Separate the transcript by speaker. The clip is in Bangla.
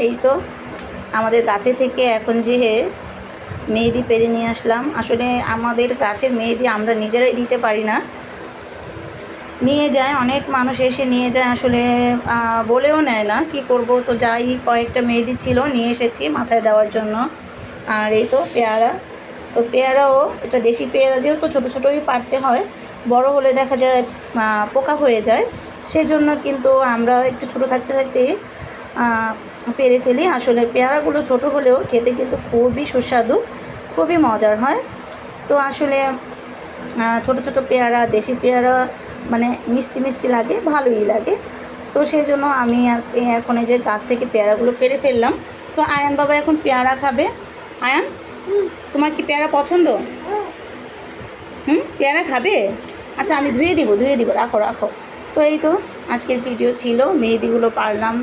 Speaker 1: এই তো আমাদের গাছে থেকে এখন যে মেহেদি পেরে নিয়ে আসলাম। আসলে আমাদের গাছের মেহেদি আমরা নিজেরাই দিতে পারি না, নিয়ে যায় অনেক মানুষ এসে নিয়ে যায়, আসলে বলেও নেয় না, কি করব। তো যাই, কয়েকটা মেহেদি ছিল, নিয়ে এসেছি মাথায় দেওয়ার জন্য। আর এই তো পেয়ারা, তো পেয়ারাও এটা দেশি পেয়ারা, যেহেতু ছোটো ছোটোই পারতে হয়, বড় হলে দেখা যায় পোকা হয়ে যায়, সেজন্য কিন্তু আমরা একটু ছোটো থাকতে থাকতেই পেরে ফেলি। আসলে পেয়ারাগুলো ছোট হলেও খেতে কিন্তু খুবই সুস্বাদু, খুবই মজার হয়। তো আসলে ছোট ছোট পেয়ারা, দেশি পেয়ারা মানে মিষ্টি মিষ্টি লাগে, ভালোই লাগে। তো সেই জন্য আমি এখন এই যে গাছ থেকে পেয়ারাগুলো পেরে ফেললাম। তো আয়ান বাবা এখন পেয়ারা খাবে। আয়ান, তোমার কি পেয়ারা পছন্দ? পেয়ারা খাবে? আচ্ছা, আমি ধুয়ে দিব, রাখো রাখো। তো এই তো আজকের ভিডিও ছিল, মেহেদিগুলো পারলাম।